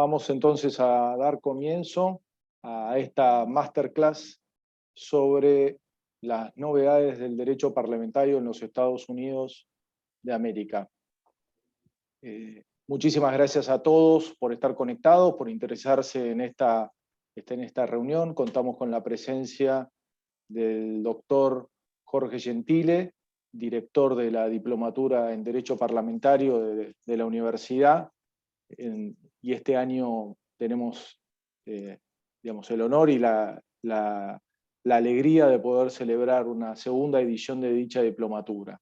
Vamos entonces a dar comienzo a esta masterclass sobre las novedades del derecho parlamentario en los Estados Unidos de América. Muchísimas gracias a todos por estar conectados, por interesarse en esta reunión. Contamos con la presencia del doctor Jorge Gentile, director de la Diplomatura en Derecho Parlamentario de la Universidad. Y este año tenemos el honor y la alegría de poder celebrar una segunda edición de dicha diplomatura.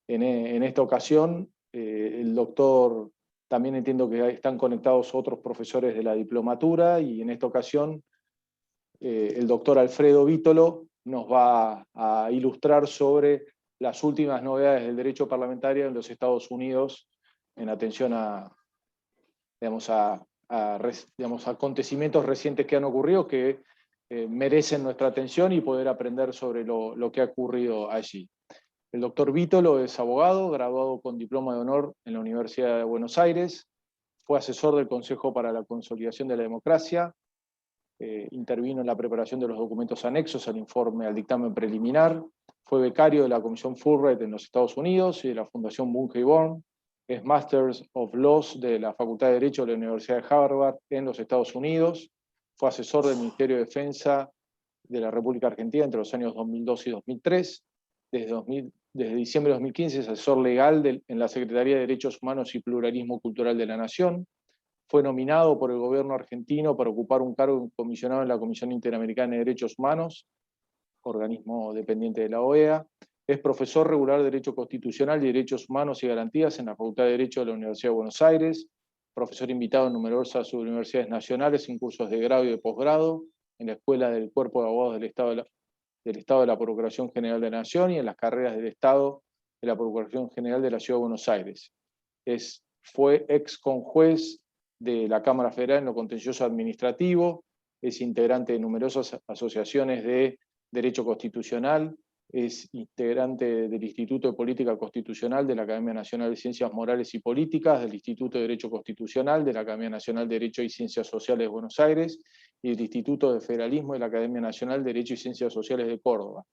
En esta ocasión, el doctor, también entiendo que están conectados otros profesores de la diplomatura, y en esta ocasión el doctor Alfredo Vítolo nos va a ilustrar sobre las últimas novedades del derecho parlamentario en los Estados Unidos en atención a acontecimientos recientes que han ocurrido que merecen nuestra atención y poder aprender sobre lo que ha ocurrido allí. El doctor Vítolo es abogado, graduado con diploma de honor en la Universidad de Buenos Aires, fue asesor del Consejo para la Consolidación de la Democracia, intervino en la preparación de los documentos anexos al informe al dictamen preliminar, fue becario de la Comisión Fulbright en los Estados Unidos y de la Fundación Bunge y Born, es Master of Laws de la Facultad de Derecho de la Universidad de Harvard en los Estados Unidos, fue asesor del Ministerio de Defensa de la República Argentina entre los años 2002 y 2003, desde diciembre de 2015 es asesor legal en la Secretaría de Derechos Humanos y Pluralismo Cultural de la Nación, fue nominado por el gobierno argentino para ocupar un cargo comisionado en la Comisión Interamericana de Derechos Humanos, organismo dependiente de la OEA, es profesor regular de Derecho Constitucional y Derechos Humanos y Garantías en la Facultad de Derecho de la Universidad de Buenos Aires, profesor invitado en numerosas universidades nacionales en cursos de grado y de posgrado, en la Escuela del Cuerpo de Abogados del Estado de la Procuración General de la Nación y en las carreras del Estado de la Procuración General de la Ciudad de Buenos Aires. Fue ex conjuez de la Cámara Federal en lo contencioso administrativo, es integrante de numerosas asociaciones de derecho constitucional, es integrante del Instituto de Política Constitucional de la Academia Nacional de Ciencias Morales y Políticas, del Instituto de Derecho Constitucional de la Academia Nacional de Derecho y Ciencias Sociales de Buenos Aires y del Instituto de Federalismo de la Academia Nacional de Derecho y Ciencias Sociales de Córdoba.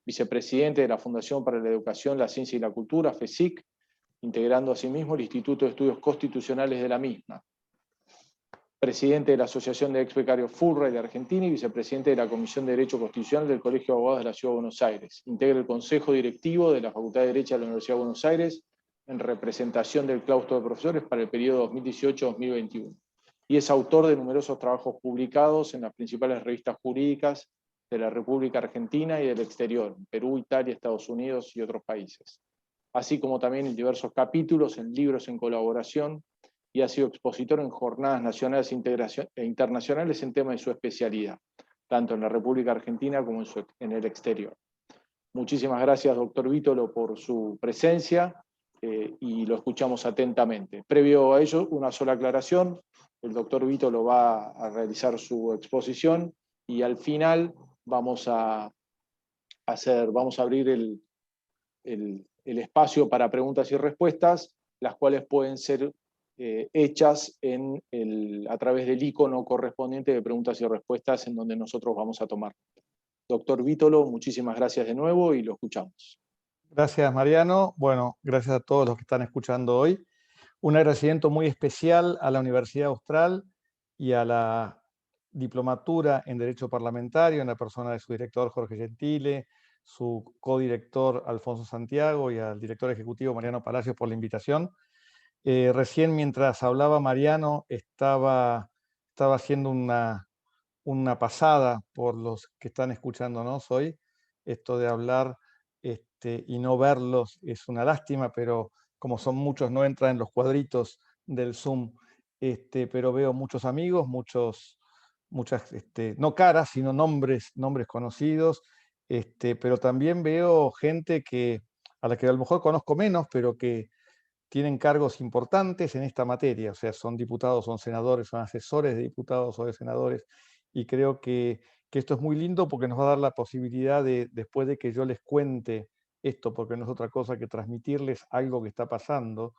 Vicepresidente de la Fundación para la Educación, la Ciencia y la Cultura, FECIC, integrando asimismo el Instituto de Estudios Constitucionales de la misma. Presidente de la Asociación de Ex Becarios Fulbright de Argentina y vicepresidente de la Comisión de Derecho Constitucional del Colegio de Abogados de la Ciudad de Buenos Aires. Integra el Consejo Directivo de la Facultad de Derecho de la Universidad de Buenos Aires en representación del claustro de profesores para el periodo 2018-2021. Y es autor de numerosos trabajos publicados en las principales revistas jurídicas de la República Argentina y del exterior, Perú, Italia, Estados Unidos y otros países. Así como también en diversos capítulos en libros en colaboración, y ha sido expositor en jornadas nacionales e internacionales en temas de su especialidad, tanto en la República Argentina como en el exterior. Muchísimas gracias, doctor Vítolo, por su presencia y lo escuchamos atentamente. Previo a ello, una sola aclaración, el doctor Vítolo va a realizar su exposición y al final vamos a abrir el espacio para preguntas y respuestas, las cuales pueden ser hechas a través del icono correspondiente de preguntas y respuestas en donde nosotros vamos a tomar. Doctor Vítolo, muchísimas gracias de nuevo y lo escuchamos. Gracias, Mariano. Bueno, gracias a todos los que están escuchando hoy. Un agradecimiento muy especial a la Universidad Austral y a la Diplomatura en Derecho Parlamentario, en la persona de su director Jorge Gentile, su codirector Alfonso Santiago y al director ejecutivo Mariano Palacios por la invitación. Recién mientras hablaba Mariano estaba haciendo una pasada por los que están escuchándonos hoy. Esto de hablar y no verlos es una lástima, pero como son muchos no entran en los cuadritos del Zoom. Pero veo muchos amigos, muchas, no caras, sino nombres conocidos, pero también veo gente a la que a lo mejor conozco menos, pero que tienen cargos importantes en esta materia, o sea, son diputados, son senadores, son asesores de diputados o de senadores, y creo que esto es muy lindo porque nos va a dar la posibilidad de, después de que yo les cuente esto, porque no es otra cosa que transmitirles algo que está pasando,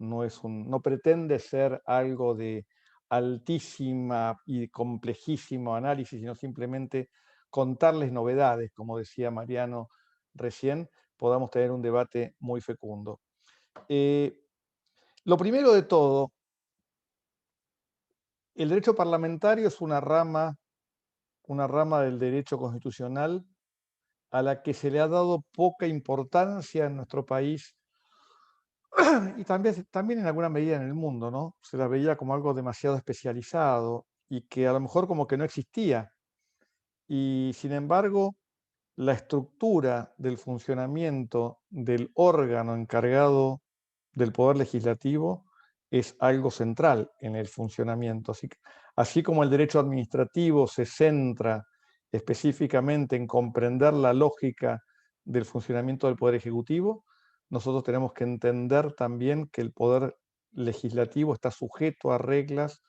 no pretende ser algo de altísima y complejísimo análisis, sino simplemente contarles novedades, como decía Mariano recién, podamos tener un debate muy fecundo. Lo primero de todo, el derecho parlamentario es una rama del derecho constitucional a la que se le ha dado poca importancia en nuestro país y también en alguna medida en el mundo, ¿no? Se la veía como algo demasiado especializado y que a lo mejor como que no existía. Y sin embargo, la estructura del funcionamiento del órgano encargado del poder legislativo es algo central en el funcionamiento. Así como el derecho administrativo se centra específicamente en comprender la lógica del funcionamiento del poder ejecutivo, nosotros tenemos que entender también que el poder legislativo está sujeto a reglas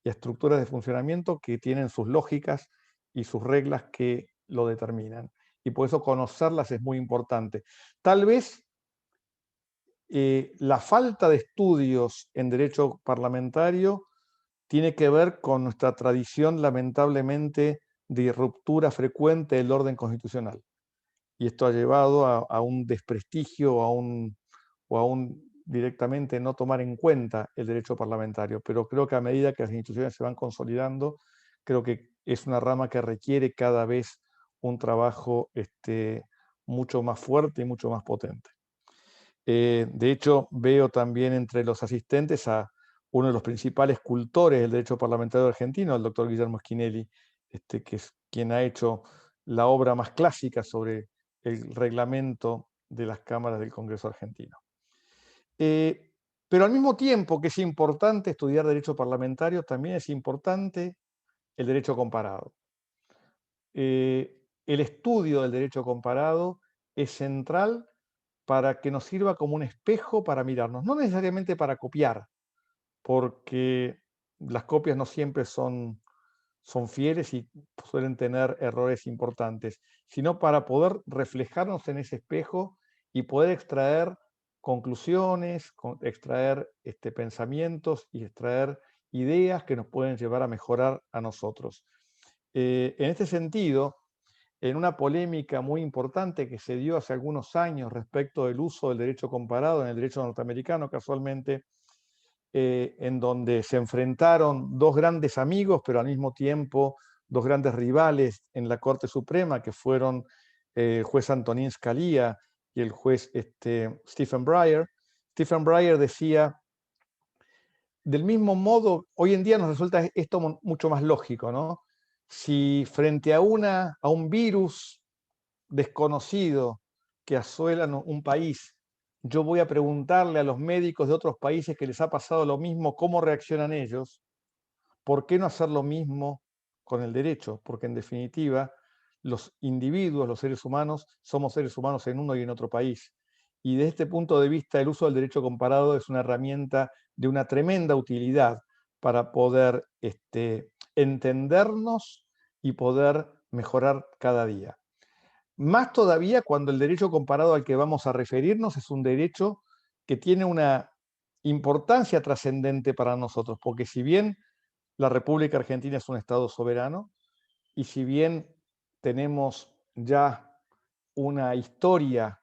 y a estructuras de funcionamiento que tienen sus lógicas y sus reglas que lo determinan. Y por eso conocerlas es muy importante. Tal vez la falta de estudios en derecho parlamentario tiene que ver con nuestra tradición, lamentablemente, de ruptura frecuente del orden constitucional. Y esto ha llevado a un desprestigio o a un directamente no tomar en cuenta el derecho parlamentario. Pero creo que a medida que las instituciones se van consolidando, creo que es una rama que requiere cada vez un trabajo mucho más fuerte y mucho más potente. De hecho, veo también entre los asistentes a uno de los principales cultores del derecho parlamentario argentino, el doctor Guillermo Schinelli, que es quien ha hecho la obra más clásica sobre el reglamento de las cámaras del Congreso argentino. Pero al mismo tiempo que es importante estudiar derecho parlamentario, también es importante el derecho comparado. El estudio del derecho comparado es central para que nos sirva como un espejo para mirarnos, no necesariamente para copiar, porque las copias no siempre son fieles y suelen tener errores importantes, sino para poder reflejarnos en ese espejo y poder extraer conclusiones, extraer pensamientos y extraer ideas que nos pueden llevar a mejorar a nosotros. En este sentido, en una polémica muy importante que se dio hace algunos años respecto del uso del derecho comparado en el derecho norteamericano, casualmente, en donde se enfrentaron dos grandes amigos, pero al mismo tiempo dos grandes rivales en la Corte Suprema, que fueron el juez Antonín Scalia y el juez Stephen Breyer. Stephen Breyer decía, del mismo modo, hoy en día nos resulta esto mucho más lógico, ¿no? Si frente a un virus desconocido que asola un país, yo voy a preguntarle a los médicos de otros países que les ha pasado lo mismo, cómo reaccionan ellos, ¿por qué no hacer lo mismo con el derecho? Porque en definitiva, los individuos, los seres humanos, somos seres humanos en uno y en otro país. Y desde este punto de vista, el uso del derecho comparado es una herramienta de una tremenda utilidad para poder entendernos y poder mejorar cada día. Más todavía cuando el derecho comparado al que vamos a referirnos es un derecho que tiene una importancia trascendente para nosotros, porque si bien la República Argentina es un Estado soberano y si bien tenemos ya una historia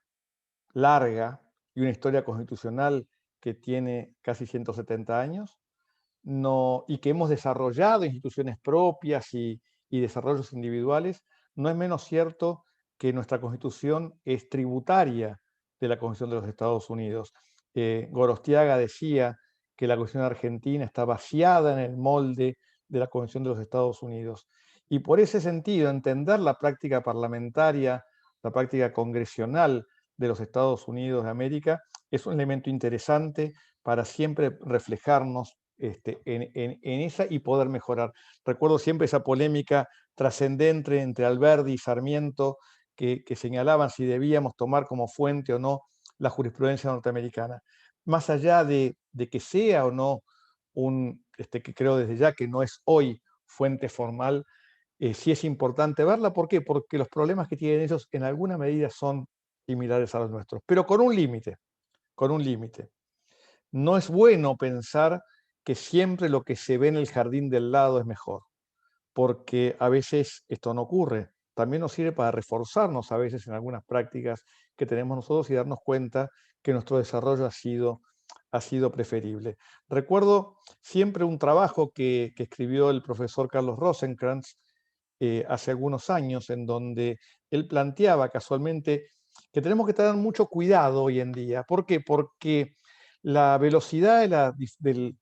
larga y una historia constitucional que tiene casi 170 años, y que hemos desarrollado instituciones propias y desarrollos individuales, no es menos cierto que nuestra Constitución es tributaria de la Constitución de los Estados Unidos. Gorostiaga decía que la Constitución argentina está vaciada en el molde de la Constitución de los Estados Unidos. Y por ese sentido, entender la práctica parlamentaria, la práctica congresional de los Estados Unidos de América es un elemento interesante para siempre reflejarnos en esa y poder mejorar. Recuerdo siempre esa polémica trascendente entre Alberdi y Sarmiento que señalaban si debíamos tomar como fuente o no la jurisprudencia norteamericana. Más allá de que sea o no que creo desde ya que no es hoy fuente formal, sí es importante verla. ¿Por qué? Porque los problemas que tienen ellos en alguna medida son similares a los nuestros, pero con un límite, con un límite. No es bueno pensar que siempre lo que se ve en el jardín del lado es mejor, porque a veces esto no ocurre. También nos sirve para reforzarnos a veces en algunas prácticas que tenemos nosotros y darnos cuenta que nuestro desarrollo ha sido preferible. Recuerdo siempre un trabajo que escribió el profesor Carlos Rosenkrantz hace algunos años, en donde él planteaba casualmente que tenemos que tener mucho cuidado hoy en día. ¿Por qué? Porque la velocidad de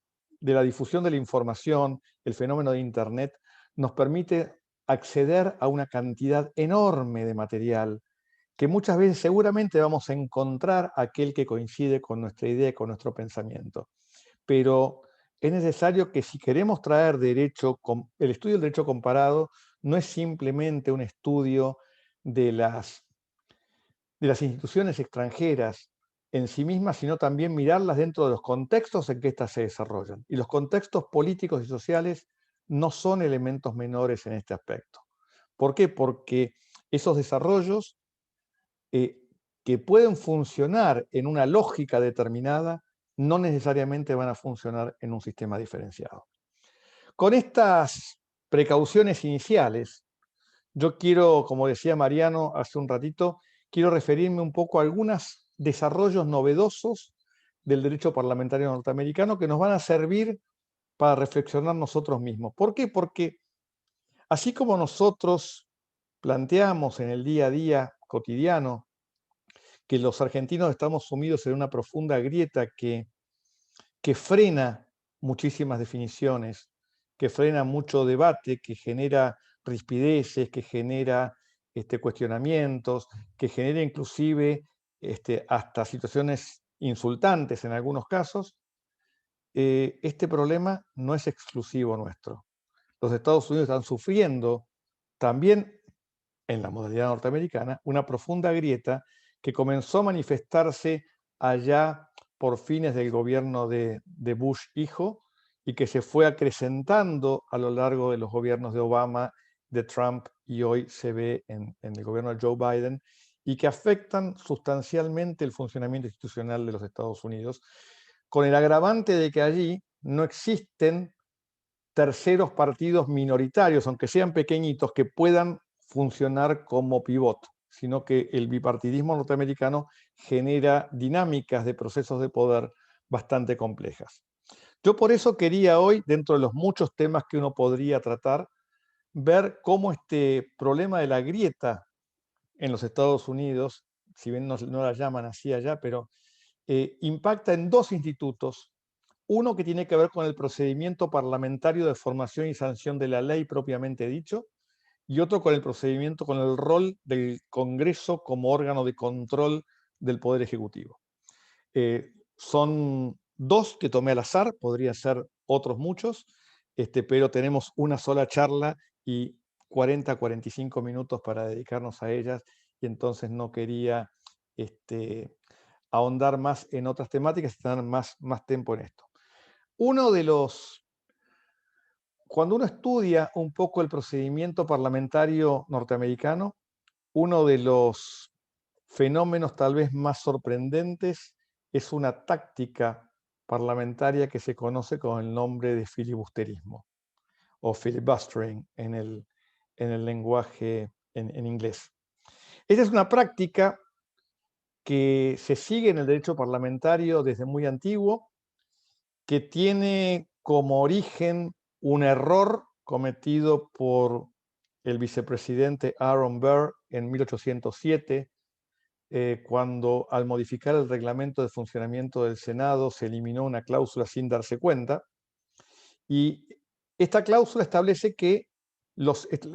la difusión de la información, el fenómeno de Internet, nos permite acceder a una cantidad enorme de material que muchas veces seguramente vamos a encontrar aquel que coincide con nuestra idea y con nuestro pensamiento. Pero es necesario que si queremos traer el estudio del derecho comparado no es simplemente un estudio de las instituciones extranjeras en sí mismas, sino también mirarlas dentro de los contextos en que éstas se desarrollan. Y los contextos políticos y sociales no son elementos menores en este aspecto. ¿Por qué? Porque esos desarrollos que pueden funcionar en una lógica determinada no necesariamente van a funcionar en un sistema diferenciado. Con estas precauciones iniciales, yo quiero, como decía Mariano hace un ratito, quiero referirme un poco a algunos desarrollos novedosos del derecho parlamentario norteamericano que nos van a servir para reflexionar nosotros mismos. ¿Por qué? Porque así como nosotros planteamos en el día a día cotidiano que los argentinos estamos sumidos en una profunda grieta que frena muchísimas definiciones, que frena mucho debate, que genera rispideces, que genera cuestionamientos, que genera inclusive hasta situaciones insultantes en algunos casos. Este problema no es exclusivo nuestro. Los Estados Unidos están sufriendo también en la modalidad norteamericana una profunda grieta que comenzó a manifestarse allá por fines del gobierno de Bush hijo y que se fue acrecentando a lo largo de los gobiernos de Obama, de Trump y hoy se ve en el gobierno de Joe Biden y que afectan sustancialmente el funcionamiento institucional de los Estados Unidos, con el agravante de que allí no existen terceros partidos minoritarios, aunque sean pequeñitos, que puedan funcionar como pivot, sino que el bipartidismo norteamericano genera dinámicas de procesos de poder bastante complejas. Yo por eso quería hoy, dentro de los muchos temas que uno podría tratar, ver cómo este problema de la grieta en los Estados Unidos, si bien no la llaman así allá, pero impacta en dos institutos. Uno que tiene que ver con el procedimiento parlamentario de formación y sanción de la ley propiamente dicho, y otro con el procedimiento, con el rol del Congreso como órgano de control del Poder Ejecutivo. Son dos que tomé al azar, podrían ser otros muchos, pero tenemos una sola charla y 40 a 45 minutos para dedicarnos a ellas, y entonces no quería ahondar más en otras temáticas y tener más tiempo en esto. Cuando uno estudia un poco el procedimiento parlamentario norteamericano, uno de los fenómenos tal vez más sorprendentes es una táctica parlamentaria que se conoce con el nombre de filibusterismo o filibustering en el lenguaje en inglés. Esta es una práctica que se sigue en el derecho parlamentario desde muy antiguo, que tiene como origen un error cometido por el vicepresidente Aaron Burr en 1807, cuando al modificar el reglamento de funcionamiento del Senado se eliminó una cláusula sin darse cuenta. Y esta cláusula establece que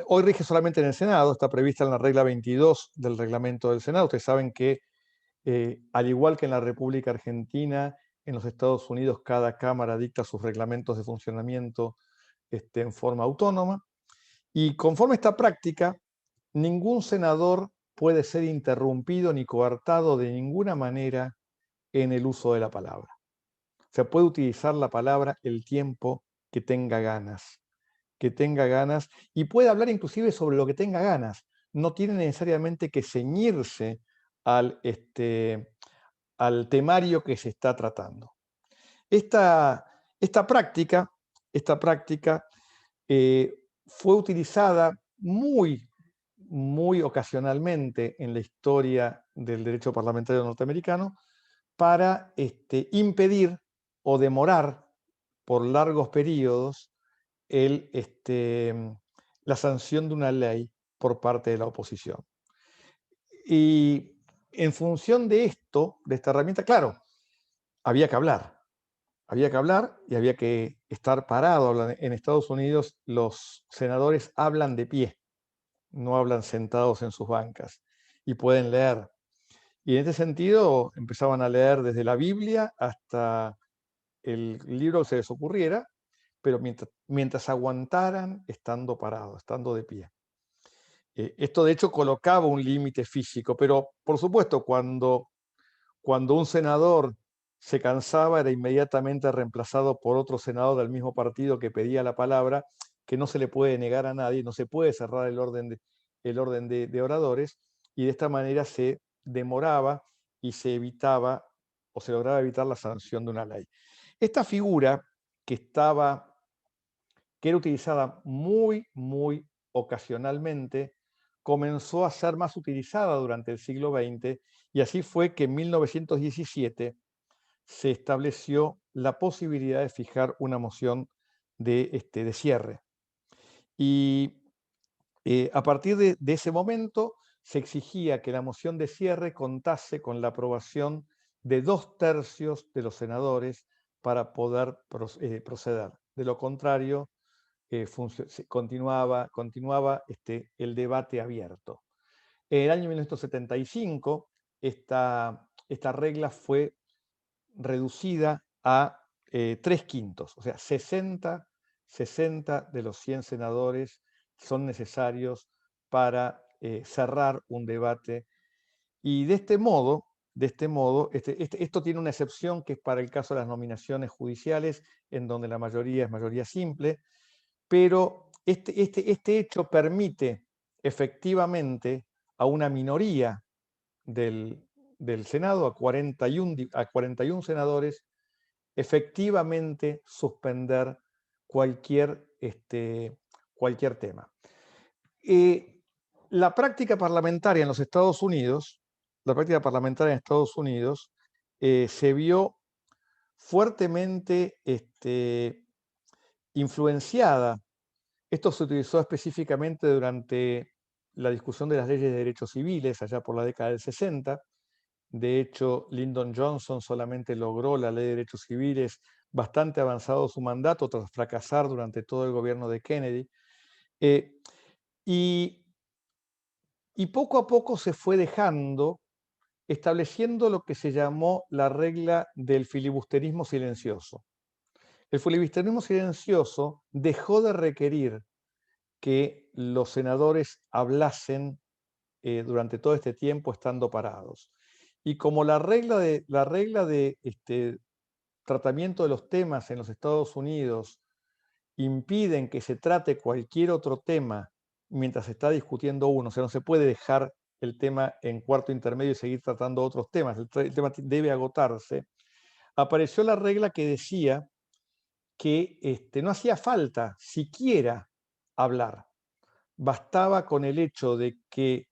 hoy rige solamente en el Senado, está prevista en la regla 22 del reglamento del Senado. Ustedes saben que, al igual que en la República Argentina, en los Estados Unidos cada Cámara dicta sus reglamentos de funcionamiento en forma autónoma. Y conforme a esta práctica, ningún senador puede ser interrumpido ni coartado de ninguna manera en el uso de la palabra. Se puede utilizar la palabra el tiempo que tenga ganas, y puede hablar inclusive sobre lo que tenga ganas. No tiene necesariamente que ceñirse al temario que se está tratando. Esta Esta práctica fue utilizada muy ocasionalmente en la historia del derecho parlamentario norteamericano para impedir o demorar por largos periodos la sanción de una ley por parte de la oposición. Y en función de esto, de esta herramienta, claro, había que hablar y había que estar parado. En Estados Unidos los senadores hablan de pie, no hablan sentados en sus bancas y pueden leer. Y en este sentido empezaban a leer desde la Biblia hasta el libro que se les ocurriera, pero mientras aguantaran estando parados, estando de pie. Esto de hecho colocaba un límite físico, pero por supuesto cuando un senador se cansaba era inmediatamente reemplazado por otro senador del mismo partido que pedía la palabra, que no se le puede negar a nadie, no se puede cerrar el orden de oradores, y de esta manera se demoraba y se evitaba o se lograba evitar la sanción de una ley. Esta figura que era utilizada muy ocasionalmente, comenzó a ser más utilizada durante el siglo XX, y así fue que en 1917 se estableció la posibilidad de fijar una moción de cierre. Y a partir de ese momento se exigía que la moción de cierre contase con la aprobación de 2/3 de los senadores para poder proceder. De lo contrario, continuaba el debate abierto. En el año 1975, esta regla fue reducida a 3/5, o sea, 60 de los 100 senadores son necesarios para cerrar un debate. Y de este modo, esto tiene una excepción que es para el caso de las nominaciones judiciales, en donde la mayoría es mayoría simple, pero este hecho permite efectivamente a una minoría del Senado, a 41 senadores, efectivamente suspender cualquier tema. La práctica parlamentaria en los Estados Unidos, se vio fuertemente influenciada. Esto se utilizó específicamente durante la discusión de las leyes de derechos civiles, allá por la década del 60. De hecho, Lyndon Johnson solamente logró la ley de derechos civiles bastante avanzado su mandato, tras fracasar durante todo el gobierno de Kennedy. Y poco a poco se fue dejando, estableciendo lo que se llamó la regla del filibusterismo silencioso. El filibusterismo silencioso dejó de requerir que los senadores hablasen durante todo este tiempo estando parados. Y como la regla de tratamiento de los temas en los Estados Unidos impiden que se trate cualquier otro tema mientras se está discutiendo uno, o sea, no se puede dejar el tema en cuarto intermedio y seguir tratando otros temas, el tema debe agotarse, apareció la regla que decía que no hacía falta siquiera hablar. Bastaba con el hecho de que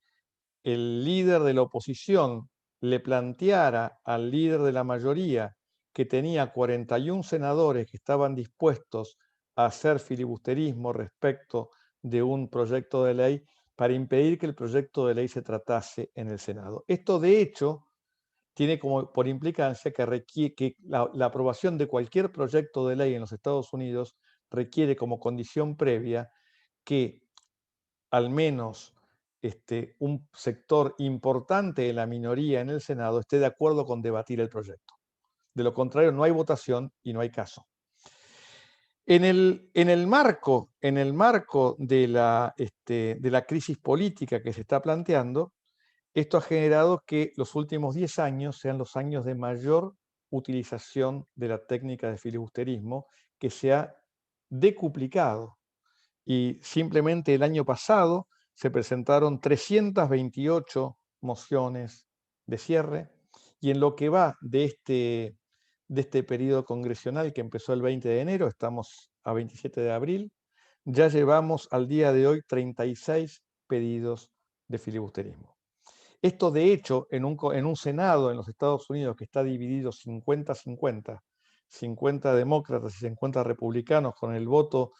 el líder de la oposición le planteara al líder de la mayoría, que tenía 41 senadores que estaban dispuestos a hacer filibusterismo respecto de un proyecto de ley, para impedir que el proyecto de ley se tratase en el Senado. Esto, de hecho, tiene como por implicancia que la aprobación de cualquier proyecto de ley en los Estados Unidos requiere como condición previa que al menos un sector importante de la minoría en el Senado esté de acuerdo con debatir el proyecto. De lo contrario, no hay votación y no hay caso. En el marco de la crisis política que se está planteando, esto ha generado que los últimos 10 años sean los años de mayor utilización de la técnica de filibusterismo, que se ha decuplicado. Y simplemente el año pasado se presentaron 328 mociones de cierre, y en lo que va de de este periodo congresional que empezó el 20 de enero, estamos a 27 de abril, ya llevamos al día de hoy 36 pedidos de filibusterismo. Esto, de hecho, en un Senado en los Estados Unidos que está dividido 50-50, 50 demócratas y 50 republicanos, con el voto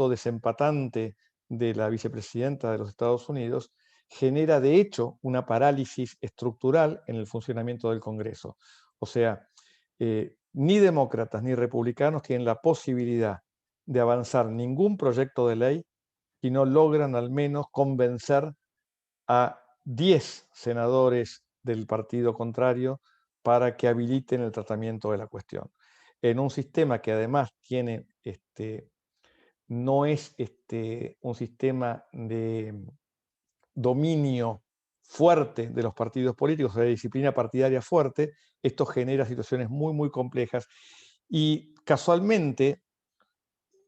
desempatante de la vicepresidenta de los Estados Unidos, genera, de hecho, una parálisis estructural en el funcionamiento del Congreso. O sea, ni demócratas ni republicanos tienen la posibilidad de avanzar ningún proyecto de ley si no logran al menos convencer a 10 senadores del partido contrario para que habiliten el tratamiento de la cuestión. En un sistema que además tiene, no es un sistema de dominio fuerte de los partidos políticos, o de disciplina partidaria fuerte, esto genera situaciones muy, muy complejas. Y casualmente,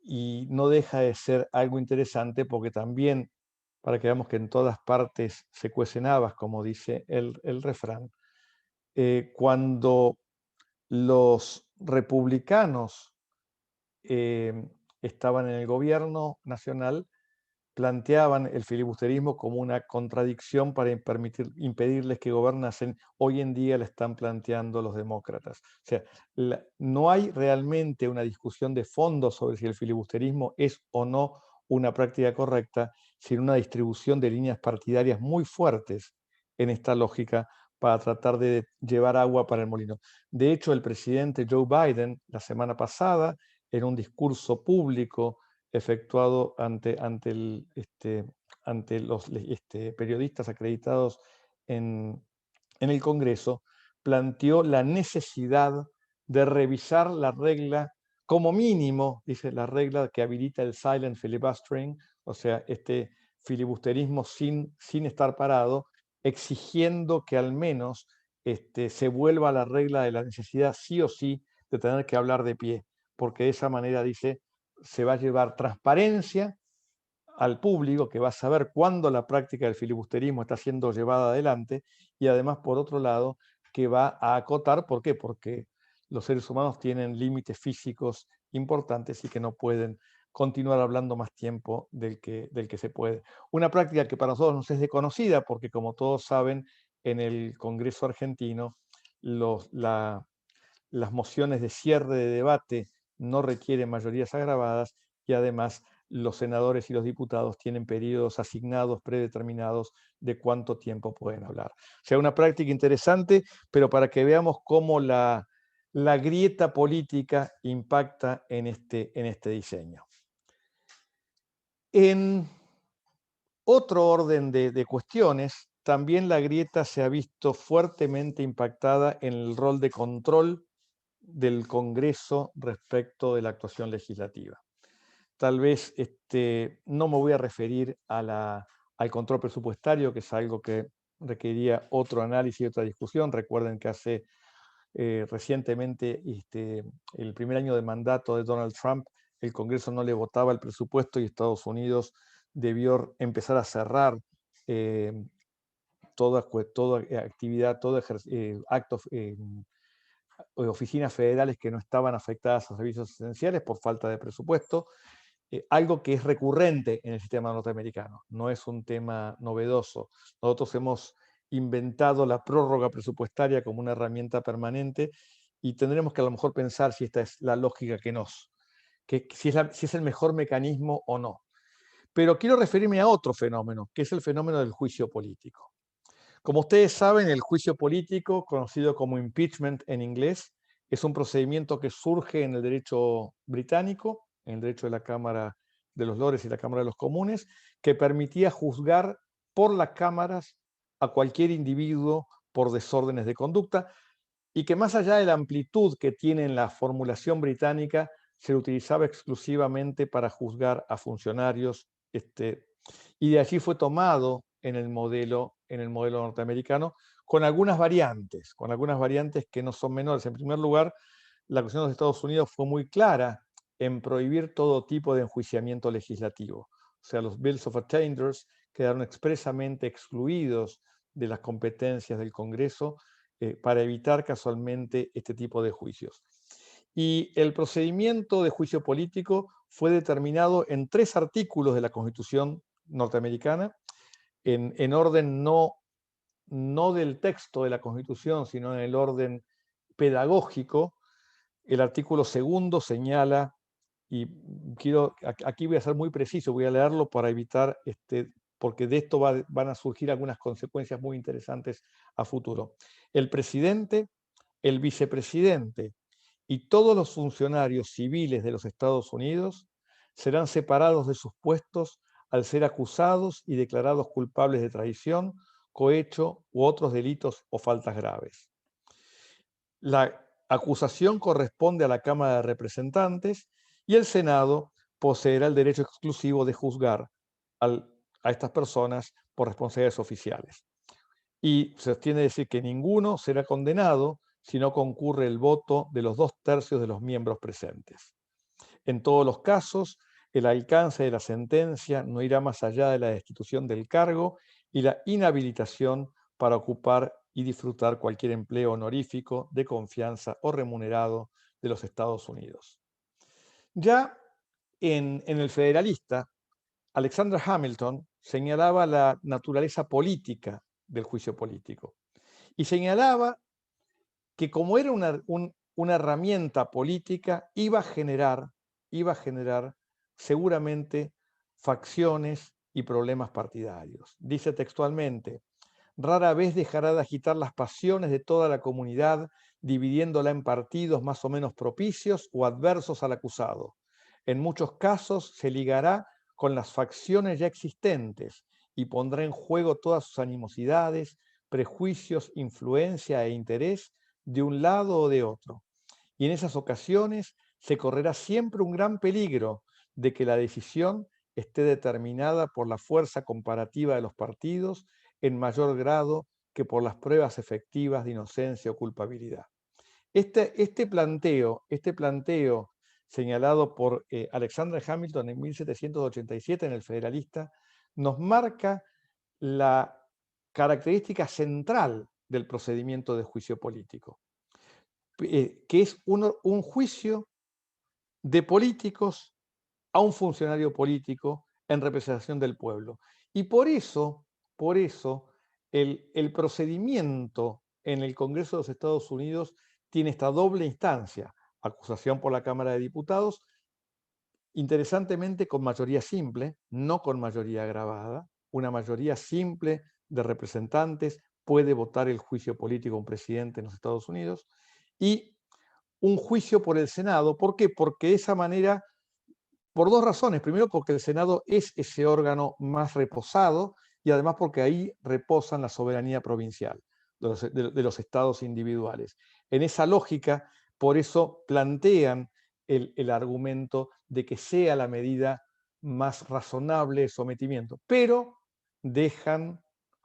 y no deja de ser algo interesante, porque también, para que veamos que en todas partes se cuecen habas, como dice el refrán, cuando los republicanos estaban en el gobierno nacional, planteaban el filibusterismo como una contradicción para impedirles que gobernasen. Hoy en día la están planteando los demócratas. O sea, no hay realmente una discusión de fondo sobre si el filibusterismo es o no una práctica correcta, sino una distribución de líneas partidarias muy fuertes en esta lógica para tratar de llevar agua para el molino. De hecho, el presidente Joe Biden, la semana pasada, en un discurso público efectuado ante los periodistas acreditados en el Congreso, planteó la necesidad de revisar la regla, como mínimo, dice, la regla que habilita el silent filibustering, o sea, este filibusterismo sin estar parado, exigiendo que al menos se vuelva a la regla de la necesidad sí o sí de tener que hablar de pie, porque de esa manera, dice, se va a llevar transparencia al público, que va a saber cuándo la práctica del filibusterismo está siendo llevada adelante, y además, por otro lado, que va a acotar. ¿Por qué? Porque los seres humanos tienen límites físicos importantes y que no pueden continuar hablando más tiempo del que se puede. Una práctica que para nosotros nos es desconocida, porque como todos saben, en el Congreso argentino las mociones de cierre de debate no requieren mayorías agravadas, y además los senadores y los diputados tienen periodos asignados, predeterminados, de cuánto tiempo pueden hablar. O sea, una práctica interesante, pero para que veamos cómo la grieta política impacta en este diseño. En otro orden de cuestiones, también la grieta se ha visto fuertemente impactada en el rol de control del Congreso respecto de la actuación legislativa. Tal vez no me voy a referir al control presupuestario, que es algo que requeriría otro análisis y otra discusión. Recuerden que hace recientemente, el primer año de mandato de Donald Trump, el Congreso no le votaba el presupuesto y Estados Unidos debió empezar a cerrar toda actividad, todo acto, oficinas federales que no estaban afectadas a servicios esenciales por falta de presupuesto. Algo que es recurrente en el sistema norteamericano, no es un tema novedoso. Nosotros hemos inventado la prórroga presupuestaria como una herramienta permanente, y tendremos que a lo mejor pensar si esta es la lógica si es el mejor mecanismo o no. Pero quiero referirme a otro fenómeno, que es el fenómeno del juicio político. Como ustedes saben, el juicio político, conocido como impeachment en inglés, es un procedimiento que surge en el derecho británico, en el derecho de la Cámara de los Lores y la Cámara de los Comunes, que permitía juzgar por las cámaras a cualquier individuo por desórdenes de conducta, y que, más allá de la amplitud que tiene en la formulación británica, se utilizaba exclusivamente para juzgar a funcionarios, y de allí fue tomado en el modelo norteamericano, con algunas variantes que no son menores. En primer lugar, la Constitución de los Estados Unidos fue muy clara en prohibir todo tipo de enjuiciamiento legislativo. O sea, los Bills of Attainder quedaron expresamente excluidos de las competencias del Congreso, para evitar casualmente este tipo de juicios. Y el procedimiento de juicio político fue determinado en 3 artículos de la Constitución norteamericana, en orden no del texto de la Constitución, sino en el orden pedagógico. El artículo 2 señala, y aquí voy a ser muy preciso, voy a leerlo para evitar, porque de esto van a surgir algunas consecuencias muy interesantes a futuro. El presidente, el vicepresidente y todos los funcionarios civiles de los Estados Unidos serán separados de sus puestos al ser acusados y declarados culpables de traición, cohecho u otros delitos o faltas graves. La acusación corresponde a la Cámara de Representantes y el Senado poseerá el derecho exclusivo de juzgar a estas personas por responsabilidades oficiales. Y se tiene que decir que ninguno será condenado si no concurre el voto de los 2/3 de los miembros presentes. En todos los casos, el alcance de la sentencia no irá más allá de la destitución del cargo y la inhabilitación para ocupar y disfrutar cualquier empleo honorífico, de confianza o remunerado de los Estados Unidos. Ya en el Federalista, Alexander Hamilton señalaba la naturaleza política del juicio político y señalaba que como era una herramienta política, iba a generar seguramente facciones y problemas partidarios. Dice textualmente: rara vez dejará de agitar las pasiones de toda la comunidad, dividiéndola en partidos más o menos propicios o adversos al acusado. En muchos casos se ligará con las facciones ya existentes y pondrá en juego todas sus animosidades, prejuicios, influencia e interés de un lado o de otro. Y en esas ocasiones se correrá siempre un gran peligro de que la decisión esté determinada por la fuerza comparativa de los partidos en mayor grado que por las pruebas efectivas de inocencia o culpabilidad. Este planteo señalado por Alexander Hamilton en 1787 en el Federalista nos marca la característica central del procedimiento de juicio político, que es un juicio de políticos a un funcionario político en representación del pueblo. Y por eso el procedimiento en el Congreso de los Estados Unidos tiene esta doble instancia: acusación por la Cámara de Diputados, interesantemente con mayoría simple, no con mayoría agravada. Una mayoría simple de representantes puede votar el juicio político a un presidente en los Estados Unidos, y un juicio por el Senado. ¿Por qué? Porque de esa manera, por 2 razones. Primero, porque el Senado es ese órgano más reposado, y además porque ahí reposan la soberanía provincial de los estados individuales. En esa lógica, por eso plantean el argumento de que sea la medida más razonable de sometimiento, pero dejan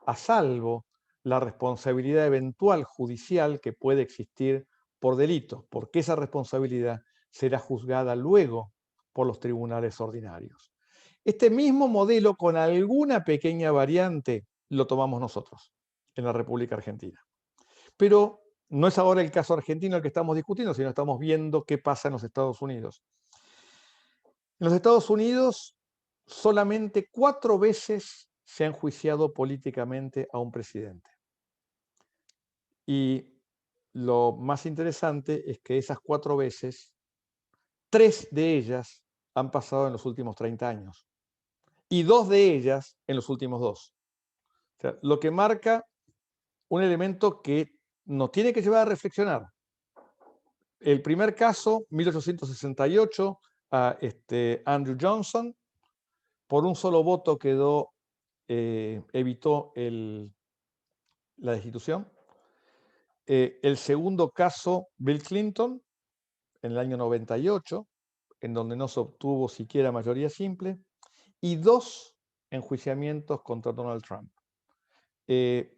a salvo la responsabilidad eventual judicial que puede existir por delito, porque esa responsabilidad será juzgada luego por los tribunales ordinarios. Este mismo modelo, con alguna pequeña variante, lo tomamos nosotros en la República Argentina. Pero no es ahora el caso argentino el que estamos discutiendo, sino estamos viendo qué pasa en los Estados Unidos. En los Estados Unidos, solamente 4 veces se ha enjuiciado políticamente a un presidente. Y lo más interesante es que esas 4 veces, 3 de ellas han pasado en los últimos 30 años. Y 2 de ellas en los últimos 2. O sea, lo que marca un elemento que nos tiene que llevar a reflexionar. El primer caso, 1868, a Andrew Johnson, por un solo voto evitó la destitución. El segundo caso, Bill Clinton, en el año 98, en donde no se obtuvo siquiera mayoría simple, y 2 enjuiciamientos contra Donald Trump. En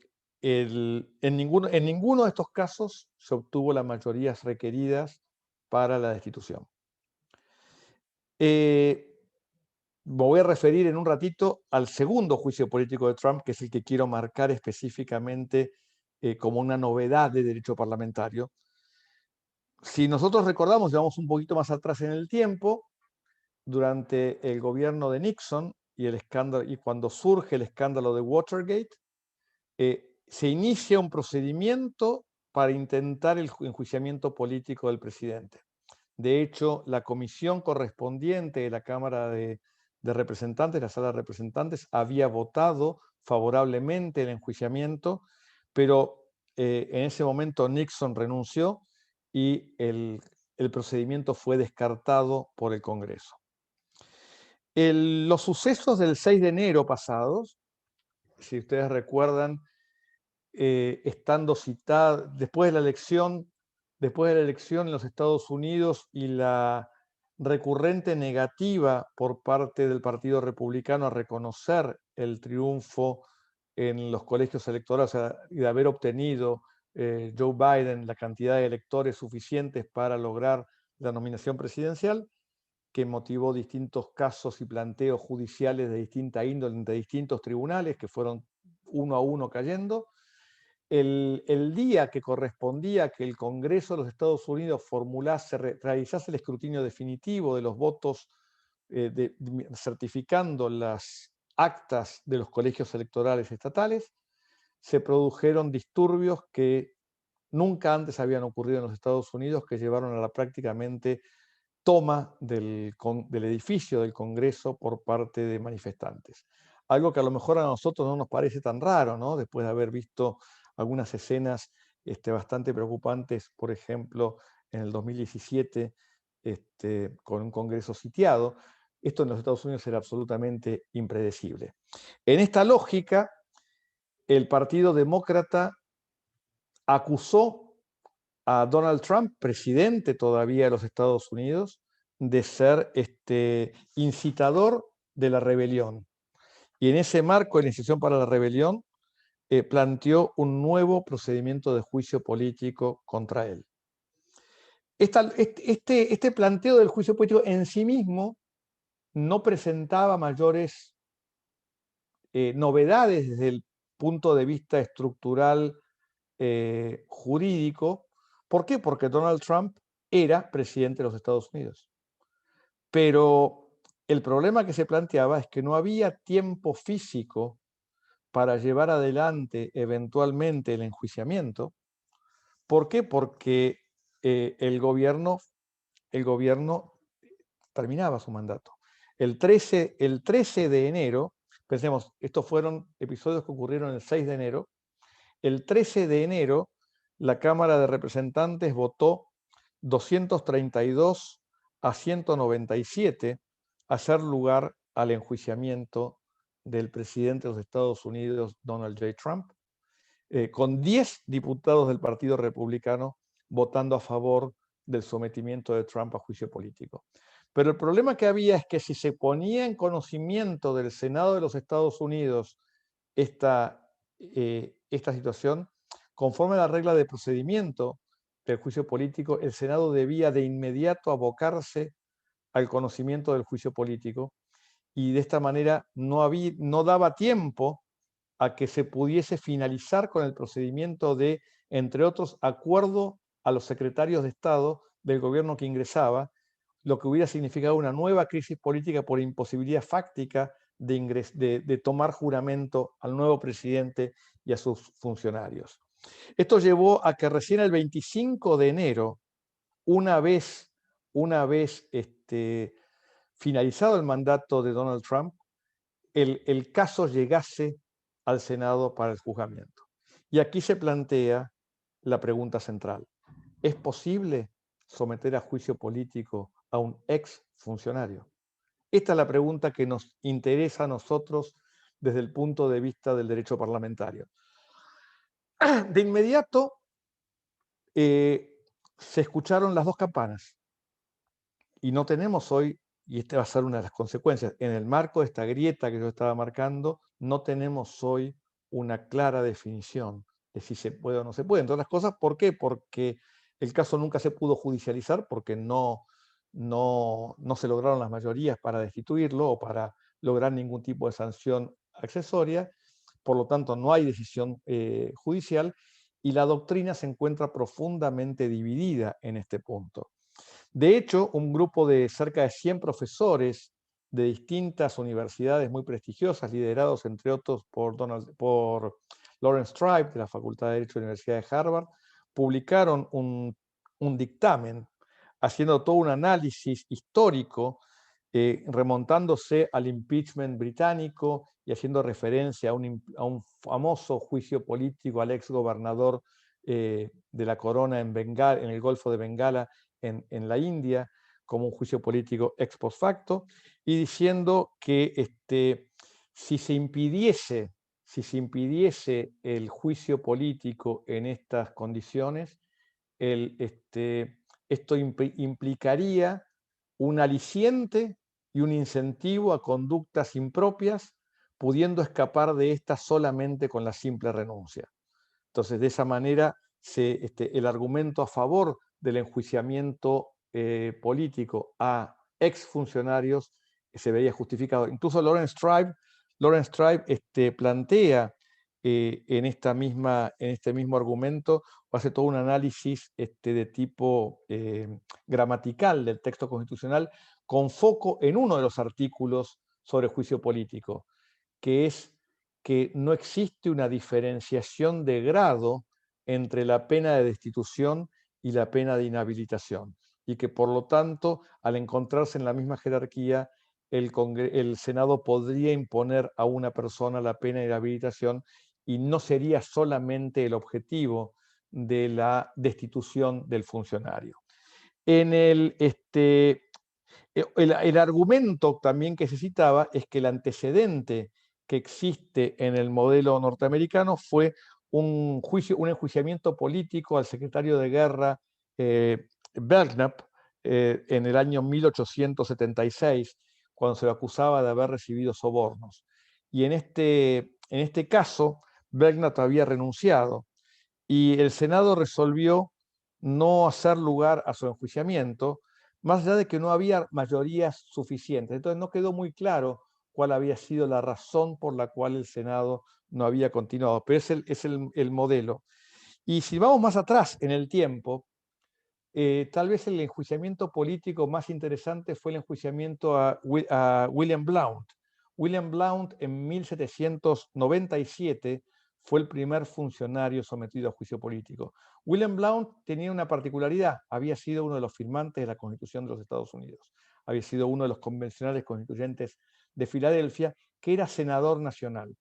ninguno de estos casos se obtuvo las mayorías requeridas para la destitución. Me voy a referir en un ratito al segundo juicio político de Trump, que es el que quiero marcar específicamente como una novedad de derecho parlamentario. Si nosotros recordamos, llevamos un poquito más atrás en el tiempo, durante el gobierno de Nixon y, el escándalo, y cuando surge el escándalo de Watergate, se inicia un procedimiento para intentar el enjuiciamiento político del presidente. De hecho, la comisión correspondiente de la Cámara de Representantes, la Sala de Representantes, había votado favorablemente el enjuiciamiento, pero en ese momento Nixon renunció y el procedimiento fue descartado por el Congreso. Los sucesos del 6 de enero pasados, si ustedes recuerdan, estando citada después de la elección en los Estados Unidos y la recurrente negativa por parte del Partido Republicano a reconocer el triunfo en los colegios electorales, o sea, y de haber obtenido Joe Biden la cantidad de electores suficientes para lograr la nominación presidencial, que motivó distintos casos y planteos judiciales de distinta índole de distintos tribunales que fueron uno a uno cayendo. El día que correspondía que el Congreso de los Estados Unidos realizase el escrutinio definitivo de los votos, certificando las actas de los colegios electorales estatales, se produjeron disturbios que nunca antes habían ocurrido en los Estados Unidos, que llevaron a la prácticamente toma del edificio del Congreso por parte de manifestantes. Algo que a lo mejor a nosotros no nos parece tan raro, ¿no? Después de haber visto algunas escenas bastante preocupantes, por ejemplo, en el 2017, con un Congreso sitiado. Esto en los Estados Unidos era absolutamente impredecible. En esta lógica, el Partido Demócrata acusó a Donald Trump, presidente todavía de los Estados Unidos, de ser incitador de la rebelión. Y en ese marco de la incitación para la rebelión, planteó un nuevo procedimiento de juicio político contra él. Este planteo del juicio político en sí mismo no presentaba mayores novedades desde el punto de vista estructural jurídico. ¿Por qué? Porque Donald Trump era presidente de los Estados Unidos. Pero el problema que se planteaba es que no había tiempo físico para llevar adelante eventualmente el enjuiciamiento. ¿Por qué? Porque el gobierno terminaba su mandato. El 13 de enero, pensemos, estos fueron episodios que ocurrieron el 6 de enero, el 13 de enero la Cámara de Representantes votó 232 a 197 hacer lugar al enjuiciamiento del presidente de los Estados Unidos, Donald J. Trump, con 10 diputados del Partido Republicano votando a favor del sometimiento de Trump a juicio político. Pero el problema que había es que si se ponía en conocimiento del Senado de los Estados Unidos esta situación, conforme a la regla de procedimiento del juicio político, el Senado debía de inmediato abocarse al conocimiento del juicio político y de esta manera no daba tiempo a que se pudiese finalizar con el procedimiento de, entre otros, acuerdo a los secretarios de Estado del gobierno que ingresaba, lo que hubiera significado una nueva crisis política por imposibilidad fáctica de tomar juramento al nuevo presidente y a sus funcionarios. Esto llevó a que recién el 25 de enero, una vez finalizado el mandato de Donald Trump, el caso llegase al Senado para el juzgamiento. Y aquí se plantea la pregunta central. ¿Es posible someter a juicio político a un ex funcionario? Esta es la pregunta que nos interesa a nosotros desde el punto de vista del derecho parlamentario. De inmediato se escucharon las dos campanas y no tenemos hoy, y esta va a ser una de las consecuencias, en el marco de esta grieta que yo estaba marcando, no tenemos hoy una clara definición de si se puede o no se puede. Entre otras cosas, ¿por qué? Porque el caso nunca se pudo judicializar porque no se lograron las mayorías para destituirlo o para lograr ningún tipo de sanción accesoria. Por lo tanto, no hay decisión judicial y la doctrina se encuentra profundamente dividida en este punto. De hecho, un grupo de cerca de 100 profesores de distintas universidades muy prestigiosas, liderados entre otros por Lawrence Tribe, de la Facultad de Derecho de la Universidad de Harvard, publicaron un dictamen haciendo todo un análisis histórico, remontándose al impeachment británico y haciendo referencia a un famoso juicio político al ex gobernador de la corona en el Golfo de Bengala, en la India, como un juicio político ex post facto, y diciendo que si se impidiese el juicio político en estas condiciones, esto implicaría un aliciente y un incentivo a conductas impropias, pudiendo escapar de estas solamente con la simple renuncia. Entonces, de esa manera, el argumento a favor del enjuiciamiento político a exfuncionarios se veía justificado. Incluso Lawrence Tribe plantea en este mismo argumento, hace todo un análisis de tipo gramatical del texto constitucional con foco en uno de los artículos sobre juicio político, que es que no existe una diferenciación de grado entre la pena de destitución y la pena de inhabilitación, y que por lo tanto, al encontrarse en la misma jerarquía, el Senado podría imponer a una persona la pena de inhabilitación y no sería solamente el objetivo de la destitución del funcionario. El argumento también que se citaba es que el antecedente que existe en el modelo norteamericano fue un enjuiciamiento político al secretario de guerra Belknap en el año 1876, cuando se lo acusaba de haber recibido sobornos. Y en este caso, Belknap había renunciado y el Senado resolvió no hacer lugar a su enjuiciamiento, más allá de que no había mayorías suficientes. Entonces no quedó muy claro cuál había sido la razón por la cual el Senado no había continuado, pero es el modelo. Y si vamos más atrás en el tiempo, tal vez el enjuiciamiento político más interesante fue el enjuiciamiento a William Blount. William Blount en 1797 fue el primer funcionario sometido a juicio político. William Blount tenía una particularidad, había sido uno de los firmantes de la Constitución de los Estados Unidos, había sido uno de los convencionales constituyentes de Filadelfia, que era senador nacional.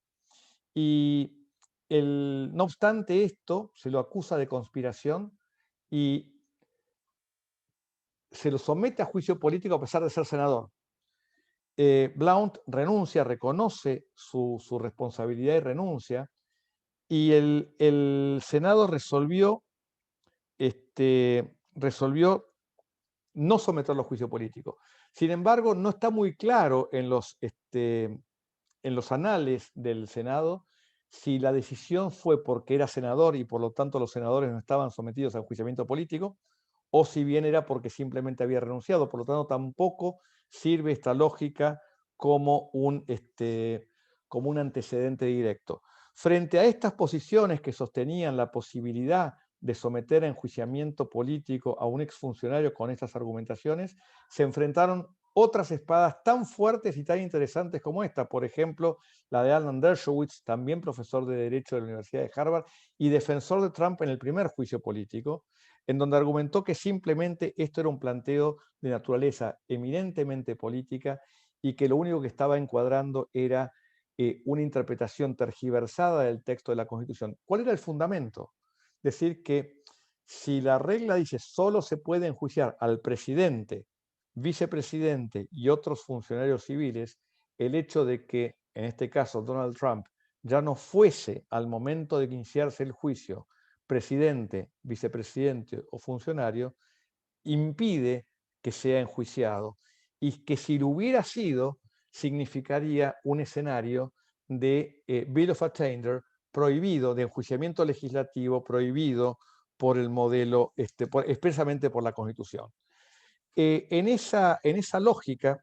Y no obstante esto, se lo acusa de conspiración y se lo somete a juicio político a pesar de ser senador. Blount renuncia, reconoce su responsabilidad y renuncia, y el Senado resolvió no someterlo a juicio político. Sin embargo, no está muy claro en los anales del Senado si la decisión fue porque era senador y por lo tanto los senadores no estaban sometidos a enjuiciamiento político, o si bien era porque simplemente había renunciado. Por lo tanto, tampoco sirve esta lógica como un antecedente directo. Frente a estas posiciones que sostenían la posibilidad de someter a enjuiciamiento político a un exfuncionario con estas argumentaciones, se enfrentaron otras espadas tan fuertes y tan interesantes como esta, por ejemplo, la de Alan Dershowitz, también profesor de Derecho de la Universidad de Harvard y defensor de Trump en el primer juicio político, en donde argumentó que simplemente esto era un planteo de naturaleza eminentemente política y que lo único que estaba encuadrando era una interpretación tergiversada del texto de la Constitución. ¿Cuál era el fundamento? Decir que si la regla dice solo se puede enjuiciar al presidente, vicepresidente y otros funcionarios civiles, el hecho de que, en este caso, Donald Trump ya no fuese al momento de iniciarse el juicio presidente, vicepresidente o funcionario, impide que sea enjuiciado, y que si lo hubiera sido, significaría un escenario de Bill of Attainder prohibido, de enjuiciamiento legislativo prohibido por el modelo, expresamente por la Constitución. En esa lógica,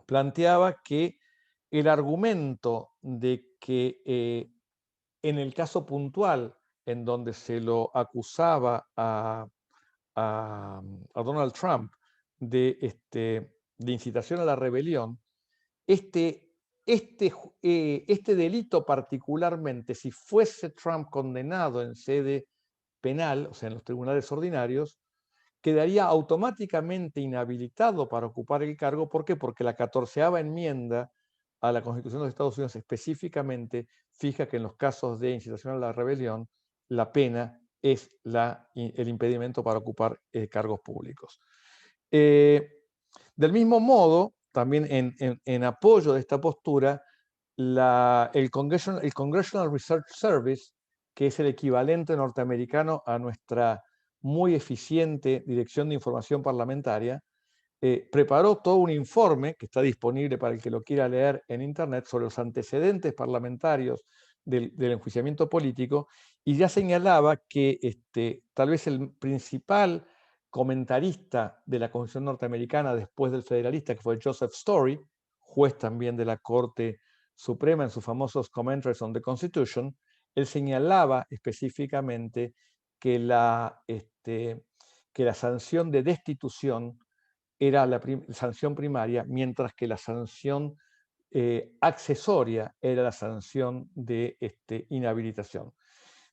planteaba que el argumento de que en el caso puntual en donde se lo acusaba a Donald Trump de incitación a la rebelión, este delito particularmente, si fuese Trump condenado en sede penal, o sea, en los tribunales ordinarios, quedaría automáticamente inhabilitado para ocupar el cargo. ¿Por qué? Porque la 14ª enmienda a la Constitución de los Estados Unidos específicamente fija que en los casos de incitación a la rebelión, la pena es el impedimento para ocupar cargos públicos. Del mismo modo, también en apoyo de esta postura, el Congressional Research Service, que es el equivalente norteamericano a nuestra muy eficiente Dirección de Información Parlamentaria, preparó todo un informe que está disponible para el que lo quiera leer en Internet sobre los antecedentes parlamentarios del enjuiciamiento político, y ya señalaba que tal vez el principal comentarista de la Constitución norteamericana después del federalista, que fue Joseph Story, juez también de la Corte Suprema en sus famosos Commentaries on the Constitution, él señalaba específicamente que la sanción de destitución era la sanción primaria, mientras que la sanción accesoria era la sanción de inhabilitación.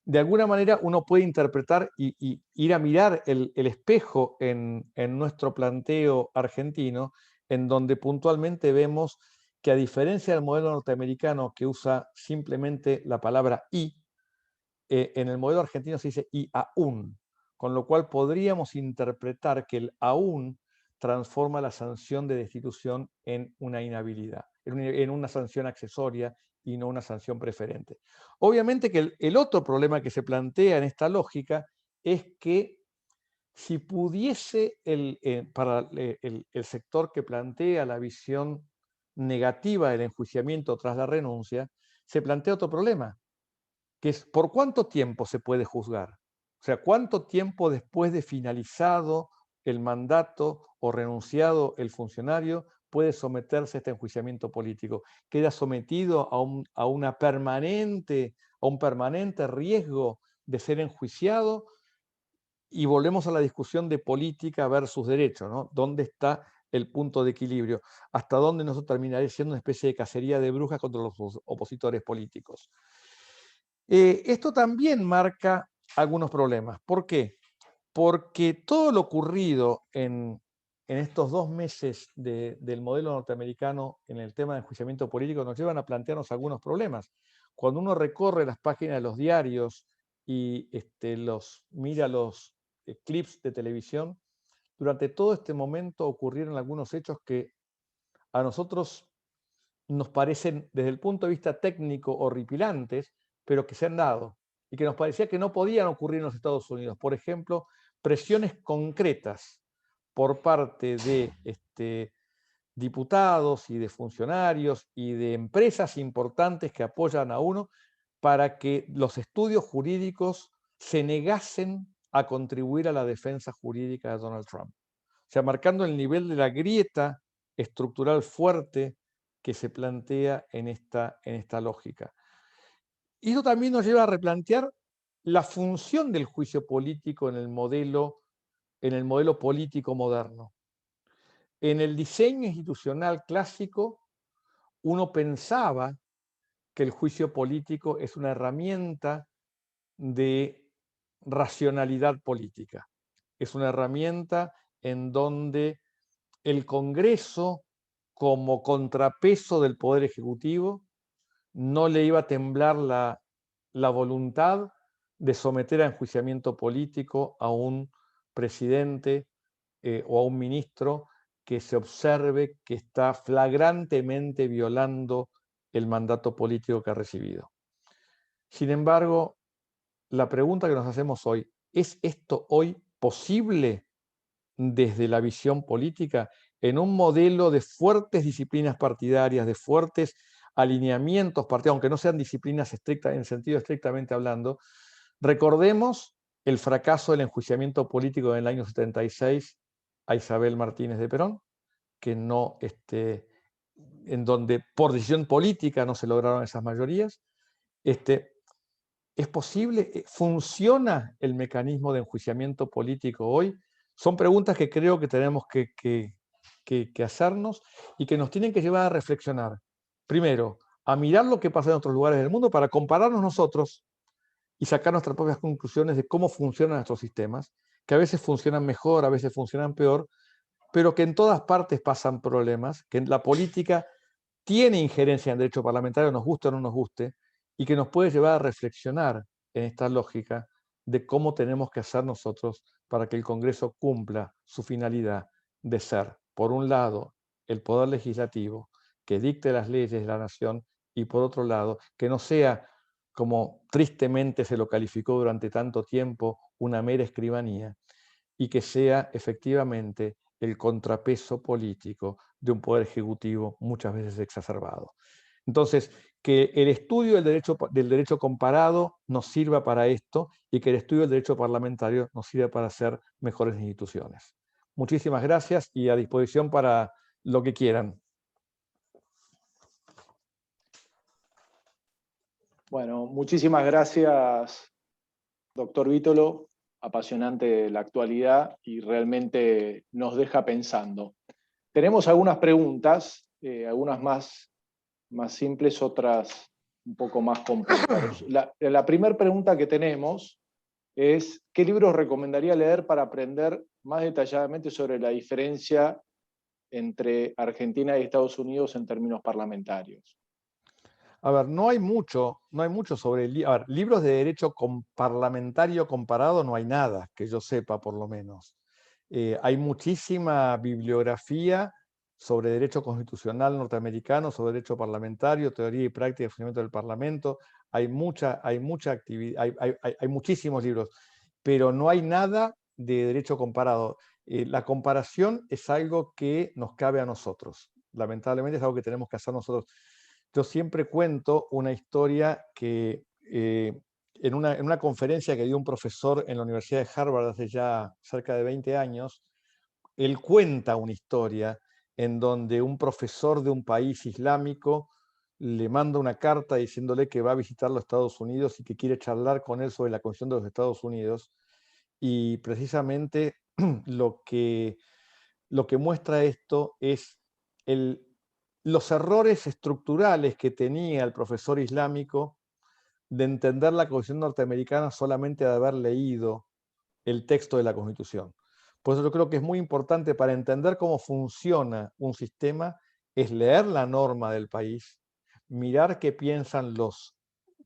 De alguna manera uno puede interpretar y ir a mirar el espejo en nuestro planteo argentino, en donde puntualmente vemos que, a diferencia del modelo norteamericano que usa simplemente la palabra y, en el modelo argentino se dice y aún, con lo cual podríamos interpretar que el aún transforma la sanción de destitución en una inhabilidad, en una sanción accesoria y no una sanción preferente. Obviamente que el otro problema que se plantea en esta lógica es que, si pudiese para el sector que plantea la visión negativa del enjuiciamiento tras la renuncia, se plantea otro problema, que es ¿por cuánto tiempo se puede juzgar? O sea, ¿cuánto tiempo después de finalizado el mandato o renunciado el funcionario puede someterse a este enjuiciamiento político? ¿Queda sometido a un permanente riesgo de ser enjuiciado? Y volvemos a la discusión de política versus derecho, ¿no? ¿Dónde está el punto de equilibrio? ¿Hasta dónde nosotros terminaría siendo una especie de cacería de brujas contra los opositores políticos? Esto también marca algunos problemas. ¿Por qué? Porque todo lo ocurrido en estos 2 meses del modelo norteamericano en el tema del enjuiciamiento político nos llevan a plantearnos algunos problemas. Cuando uno recorre las páginas de los diarios y mira los clips de televisión, durante todo este momento ocurrieron algunos hechos que a nosotros nos parecen, desde el punto de vista técnico, horripilantes, pero que se han dado y que nos parecía que no podían ocurrir en los Estados Unidos. Por ejemplo, presiones concretas por parte de diputados y de funcionarios y de empresas importantes que apoyan a uno para que los estudios jurídicos se negasen a contribuir a la defensa jurídica de Donald Trump. O sea, marcando el nivel de la grieta estructural fuerte que se plantea en esta lógica. Y eso también nos lleva a replantear la función del juicio político en el modelo político moderno. En el diseño institucional clásico, uno pensaba que el juicio político es una herramienta de racionalidad política. Es una herramienta en donde el Congreso, como contrapeso del Poder Ejecutivo, no le iba a temblar la voluntad de someter a enjuiciamiento político a un presidente o a un ministro que se observe que está flagrantemente violando el mandato político que ha recibido. Sin embargo, la pregunta que nos hacemos hoy, ¿es esto hoy posible desde la visión política en un modelo de fuertes disciplinas partidarias, de fuertes alineamientos partidarios, aunque no sean disciplinas estrictas en sentido estrictamente hablando? Recordemos el fracaso del enjuiciamiento político en el año 76 a Isabel Martínez de Perón, que no, en donde por decisión política no se lograron esas mayorías. ¿Es posible? ¿Funciona el mecanismo de enjuiciamiento político hoy? Son preguntas que creo que tenemos que hacernos y que nos tienen que llevar a reflexionar. Primero, a mirar lo que pasa en otros lugares del mundo para compararnos nosotros y sacar nuestras propias conclusiones de cómo funcionan nuestros sistemas, que a veces funcionan mejor, a veces funcionan peor, pero que en todas partes pasan problemas, que la política tiene injerencia en el derecho parlamentario, nos guste o no nos guste, y que nos puede llevar a reflexionar en esta lógica de cómo tenemos que hacer nosotros para que el Congreso cumpla su finalidad de ser, por un lado, el poder legislativo que dicte las leyes de la nación y por otro lado, que no sea, como tristemente se lo calificó durante tanto tiempo, una mera escribanía, y que sea efectivamente el contrapeso político de un poder ejecutivo muchas veces exacerbado. Entonces, que el estudio del derecho comparado nos sirva para esto y que el estudio del derecho parlamentario nos sirva para hacer mejores instituciones. Muchísimas gracias y a disposición para lo que quieran. Bueno, muchísimas gracias, doctor Vítolo. Apasionante la actualidad y realmente nos deja pensando. Tenemos algunas preguntas, algunas más simples, otras un poco más complejas. La primera pregunta que tenemos es, ¿qué libros recomendaría leer para aprender más detalladamente sobre la diferencia entre Argentina y Estados Unidos en términos parlamentarios? A ver, no hay mucho sobre libros de derecho parlamentario comparado, no hay nada, que yo sepa por lo menos. Hay muchísima bibliografía sobre derecho constitucional norteamericano, sobre derecho parlamentario, teoría y práctica de funcionamiento del Parlamento. Hay mucha actividad, hay muchísimos libros, pero no hay nada de derecho comparado. La comparación es algo que nos cabe a nosotros. Lamentablemente es algo que tenemos que hacer nosotros. Yo siempre cuento una historia que en una conferencia que dio un profesor en la Universidad de Harvard hace ya cerca de 20 años, él cuenta una historia en donde un profesor de un país islámico le manda una carta diciéndole que va a visitar los Estados Unidos y que quiere charlar con él sobre la Constitución de los Estados Unidos. Y precisamente lo que muestra esto es los errores estructurales que tenía el profesor islámico de entender la Constitución norteamericana solamente de haber leído el texto de la Constitución. Por eso yo creo que es muy importante para entender cómo funciona un sistema, es leer la norma del país, mirar qué piensan los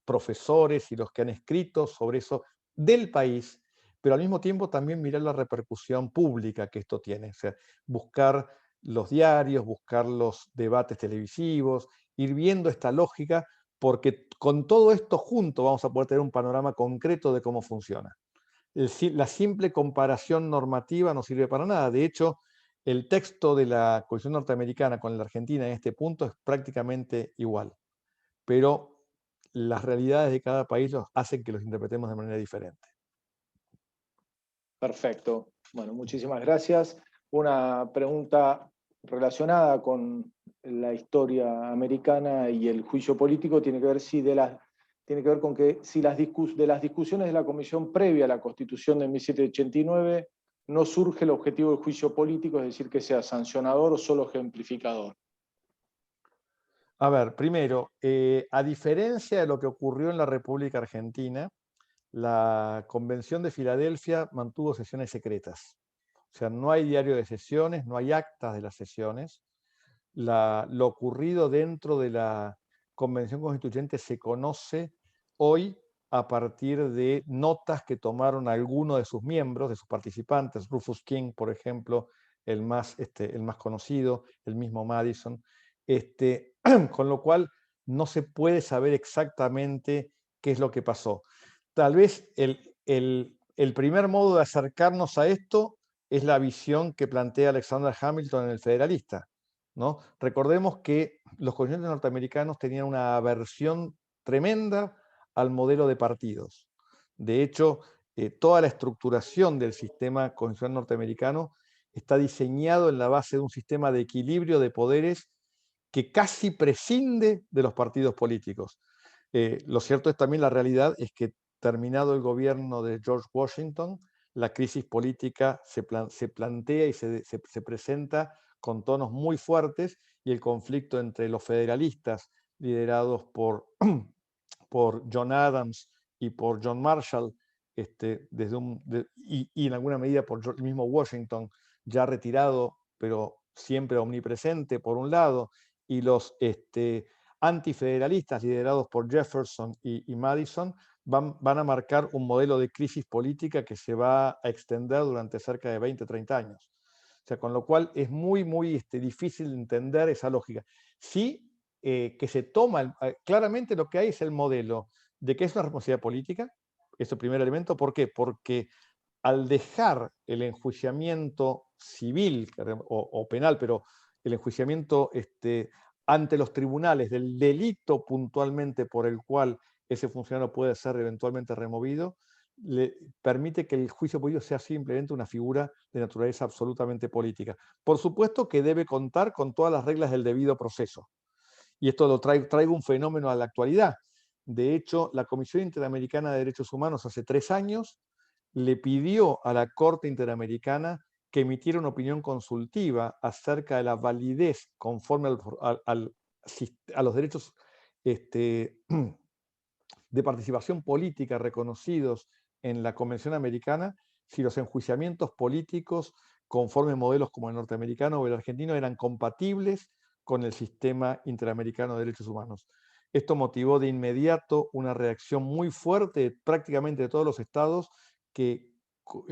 profesores y los que han escrito sobre eso del país, pero al mismo tiempo también mirar la repercusión pública que esto tiene. O sea, buscar los diarios, buscar los debates televisivos, ir viendo esta lógica, porque con todo esto junto vamos a poder tener un panorama concreto de cómo funciona. La simple comparación normativa no sirve para nada. De hecho, el texto de la Constitución norteamericana con la Argentina en este punto es prácticamente igual, pero las realidades de cada país hacen que los interpretemos de manera diferente. Perfecto. Bueno, muchísimas gracias. Una pregunta relacionada con la historia americana y el juicio político tiene que ver con que si de las discusiones de la comisión previa a la Constitución de 1789 no surge el objetivo del juicio político, es decir, que sea sancionador o solo ejemplificador. A ver, primero, a diferencia de lo que ocurrió en la República Argentina, la Convención de Filadelfia mantuvo sesiones secretas. O sea, no hay diario de sesiones, no hay actas de las sesiones. Lo ocurrido dentro de la Convención Constituyente se conoce hoy a partir de notas que tomaron algunos de sus miembros, de sus participantes, Rufus King, por ejemplo, el más conocido, el mismo Madison, con lo cual no se puede saber exactamente qué es lo que pasó. Tal vez el primer modo de acercarnos a esto es la visión que plantea Alexander Hamilton en El Federalista, ¿no? Recordemos que los constituyentes norteamericanos tenían una aversión tremenda al modelo de partidos. De hecho, toda la estructuración del sistema constitucional norteamericano está diseñado en la base de un sistema de equilibrio de poderes que casi prescinde de los partidos políticos. Lo cierto es también la realidad es que terminado el gobierno de George Washington, la crisis política se plantea y se presenta con tonos muy fuertes, y el conflicto entre los federalistas liderados por, por John Adams y por John Marshall, y en alguna medida por el mismo Washington, ya retirado, pero siempre omnipresente por un lado, y los antifederalistas liderados por Jefferson y Madison, van a marcar un modelo de crisis política que se va a extender durante cerca de 20, 30 años. O sea, con lo cual es muy, muy difícil entender esa lógica. Sí, que se toma, claramente lo que hay es el modelo de que es una responsabilidad política, es el primer elemento. ¿Por qué? Porque al dejar el enjuiciamiento civil o penal, pero el enjuiciamiento ante los tribunales del delito puntualmente por el cual ese funcionario puede ser eventualmente removido, le permite que el juicio político sea simplemente una figura de naturaleza absolutamente política. Por supuesto que debe contar con todas las reglas del debido proceso. Y esto lo traigo un fenómeno a la actualidad. De hecho, la Comisión Interamericana de Derechos Humanos hace 3 años le pidió a la Corte Interamericana que emitiera una opinión consultiva acerca de la validez conforme a los derechos de participación política reconocidos en la Convención Americana, si los enjuiciamientos políticos conforme modelos como el norteamericano o el argentino eran compatibles con el sistema interamericano de derechos humanos. Esto motivó de inmediato una reacción muy fuerte prácticamente de todos los estados, que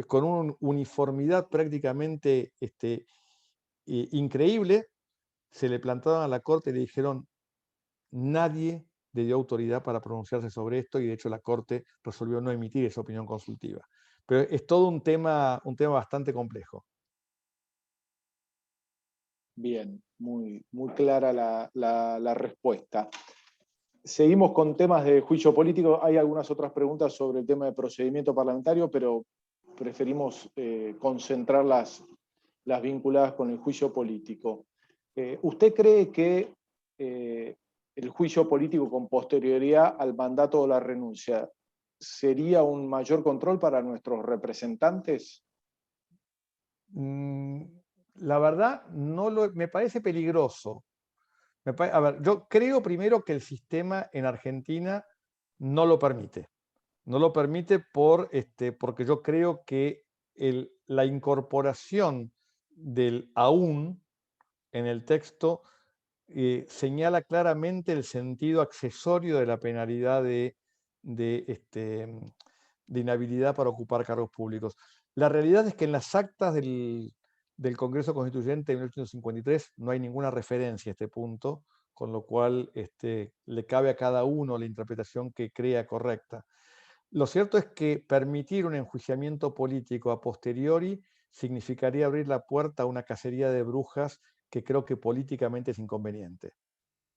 con una uniformidad prácticamente increíble, se le plantaron a la Corte y le dijeron: nadie le dio autoridad para pronunciarse sobre esto, y de hecho la Corte resolvió no emitir esa opinión consultiva. Pero es todo un tema bastante complejo. Bien, muy, muy clara la respuesta. Seguimos con temas de juicio político. Hay algunas otras preguntas sobre el tema de procedimiento parlamentario, pero preferimos concentrar las vinculadas con el juicio político. ¿Usted cree que el juicio político con posterioridad al mandato o la renuncia sería un mayor control para nuestros representantes? La verdad, me parece peligroso. A ver, yo creo primero que el sistema en Argentina no lo permite. No lo permite porque yo creo que la incorporación del aún en el texto señala claramente el sentido accesorio de la penalidad de inhabilidad para ocupar cargos públicos. La realidad es que en las actas del Congreso Constituyente de 1853 no hay ninguna referencia a este punto, con lo cual le cabe a cada uno la interpretación que crea correcta. Lo cierto es que permitir un enjuiciamiento político a posteriori significaría abrir la puerta a una cacería de brujas que creo que políticamente es inconveniente.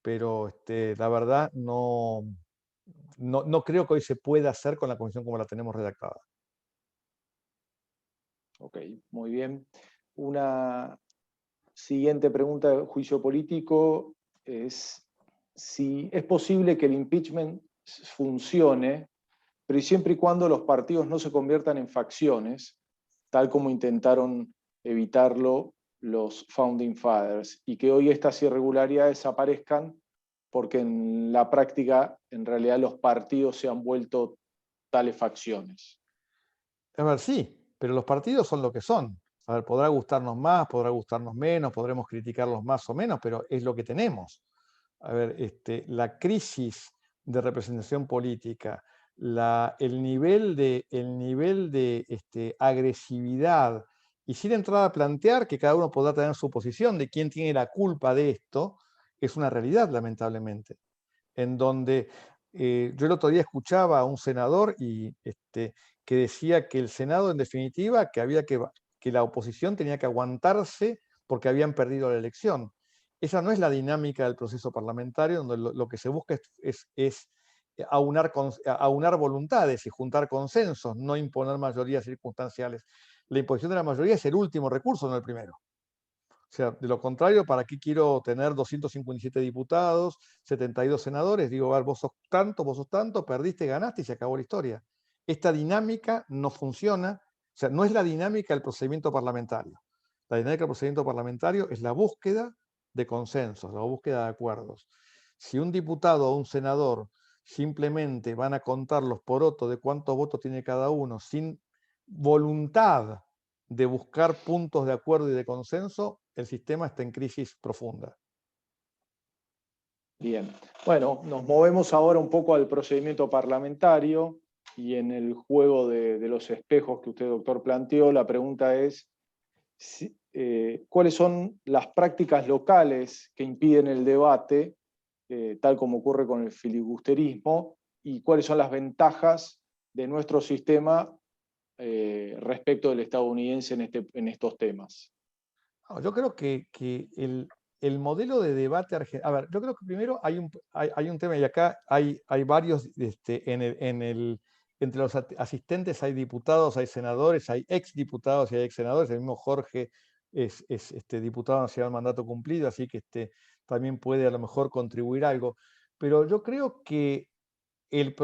Pero la verdad no creo que hoy se pueda hacer con la Constitución como la tenemos redactada. Ok, muy bien. Una siguiente pregunta de juicio político es si es posible que el impeachment funcione, pero siempre y cuando los partidos no se conviertan en facciones, tal como intentaron evitarlo los Founding Fathers, y que hoy estas irregularidades aparezcan porque en la práctica en realidad los partidos se han vuelto tales facciones. A ver, sí, pero los partidos son lo que son. A ver, podrá gustarnos más, podrá gustarnos menos, podremos criticarlos más o menos, pero es lo que tenemos. A ver, la crisis de representación política, el nivel de agresividad, y sin entrar a plantear que cada uno podrá tener su posición de quién tiene la culpa de esto, es una realidad, lamentablemente, en donde yo el otro día escuchaba a un senador que decía que el Senado, en definitiva, que la oposición tenía que aguantarse porque habían perdido la elección. Esa no es la dinámica del proceso parlamentario, donde lo que se busca es aunar voluntades y juntar consensos, no imponer mayorías circunstanciales. La imposición de la mayoría es el último recurso, no el primero. O sea, de lo contrario, ¿para qué quiero tener 257 diputados, 72 senadores? Digo, a ver, vos sos tanto, perdiste, ganaste y se acabó la historia. Esta dinámica no funciona, o sea, no es la dinámica del procedimiento parlamentario. La dinámica del procedimiento parlamentario es la búsqueda de consensos, la búsqueda de acuerdos. Si un diputado o un senador simplemente van a contar los porotos de cuántos votos tiene cada uno sin voluntad de buscar puntos de acuerdo y de consenso, el sistema está en crisis profunda. Bien, bueno, nos movemos ahora un poco al procedimiento parlamentario y en el juego de los espejos que usted, doctor, planteó, la pregunta es ¿cuáles son las prácticas locales que impiden el debate, tal como ocurre con el filibusterismo, y cuáles son las ventajas de nuestro sistema respecto del estadounidense en estos temas? Yo creo que el modelo de debate argentino... A ver, yo creo que primero hay un tema, y acá hay varios, entre los asistentes hay diputados, hay senadores, hay exdiputados y hay exsenadores. El mismo Jorge es diputado nacional mandato cumplido, así que también puede a lo mejor contribuir algo. Pero yo creo que el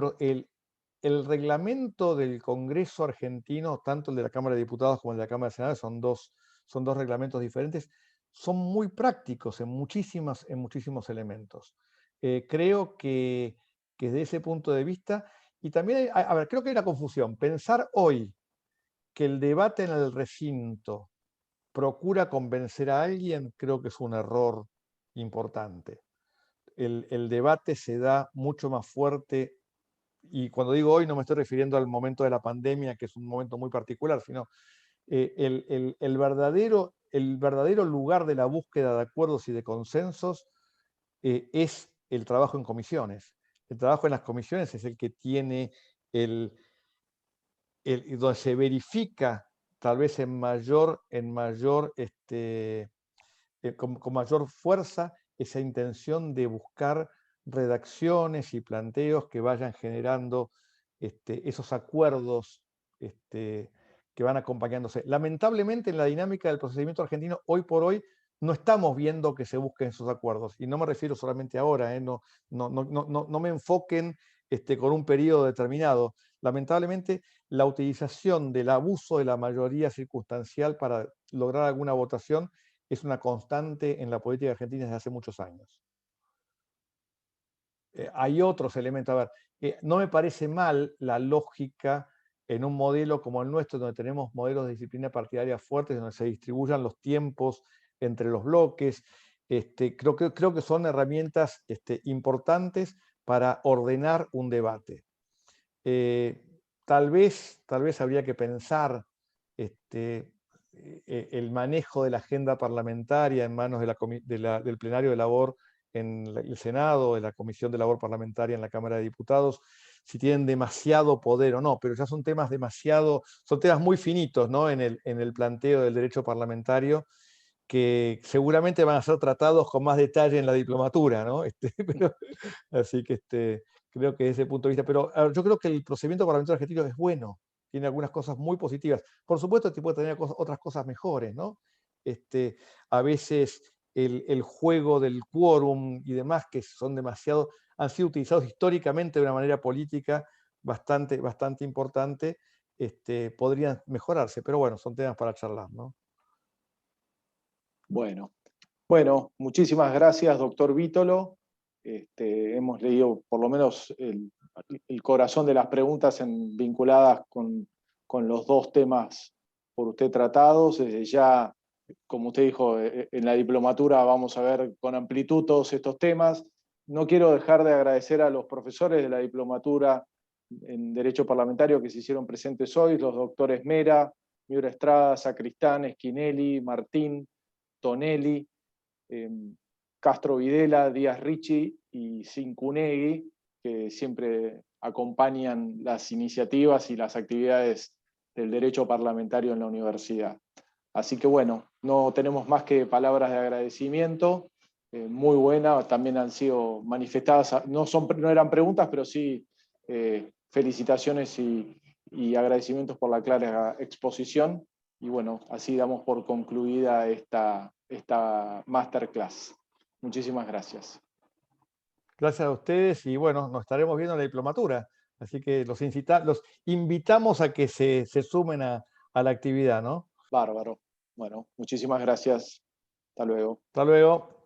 reglamento del Congreso argentino, tanto el de la Cámara de Diputados como el de la Cámara de Senadores, son dos reglamentos diferentes, son muy prácticos en muchísimos elementos. Creo que desde ese punto de vista, y también, a ver, creo que hay una confusión. Pensar hoy que el debate en el recinto procura convencer a alguien, creo que es un error importante. El debate se da mucho más fuerte, y cuando digo hoy no me estoy refiriendo al momento de la pandemia, que es un momento muy particular, sino el verdadero lugar de la búsqueda de acuerdos y de consensos es el trabajo en comisiones. El trabajo en las comisiones es el que tiene donde se verifica tal vez con mayor fuerza esa intención de buscar redacciones y planteos que vayan generando esos acuerdos que van acompañándose. Lamentablemente, en la dinámica del procedimiento argentino, hoy por hoy, no estamos viendo que se busquen esos acuerdos. Y no me refiero solamente ahora, no me enfoquen con un periodo determinado. Lamentablemente, la utilización del abuso de la mayoría circunstancial para lograr alguna votación es una constante en la política argentina desde hace muchos años. Hay otros elementos. A ver, no me parece mal la lógica en un modelo como el nuestro, donde tenemos modelos de disciplina partidaria fuertes, donde se distribuyan los tiempos entre los bloques. Creo que son herramientas importantes para ordenar un debate. Tal vez habría que pensar el manejo de la agenda parlamentaria en manos del plenario de labor en el Senado, de la Comisión de Labor Parlamentaria en la Cámara de Diputados, si tienen demasiado poder o no, pero ya son temas muy finitos, ¿no? en el planteo del derecho parlamentario, que seguramente van a ser tratados con más detalle en la diplomatura, ¿no? Así que creo que desde ese punto de vista, pero yo creo que el procedimiento parlamentario argentino es bueno, tiene algunas cosas muy positivas. Por supuesto, puede tener otras cosas mejores, ¿no? A veces el juego del quórum y demás, que han sido utilizados históricamente de una manera política bastante importante, podrían mejorarse, pero bueno, son temas para charlar, ¿no? Bueno, muchísimas gracias, doctor Vítolo. Hemos leído por lo menos el corazón de las preguntas vinculadas con los dos temas por usted tratados. Ya, como usted dijo, en la diplomatura vamos a ver con amplitud todos estos temas. No quiero dejar de agradecer a los profesores de la diplomatura en Derecho Parlamentario que se hicieron presentes hoy, los doctores Mera, Miura Estrada, Sacristán, Esquinelli, Martín, Tonelli, Castro Videla, Díaz Ricci y Cincunegui, que siempre acompañan las iniciativas y las actividades del derecho parlamentario en la universidad. Así que bueno, no tenemos más que palabras de agradecimiento, muy buenas, también han sido manifestadas, no eran preguntas, pero sí felicitaciones y agradecimientos por la clara exposición. Y bueno, así damos por concluida esta esta masterclass. Muchísimas gracias. Gracias a ustedes y bueno, nos estaremos viendo en la diplomatura. Así que los invitamos a que se sumen a la actividad, ¿no? Bárbaro. Bueno, muchísimas gracias. Hasta luego. Hasta luego.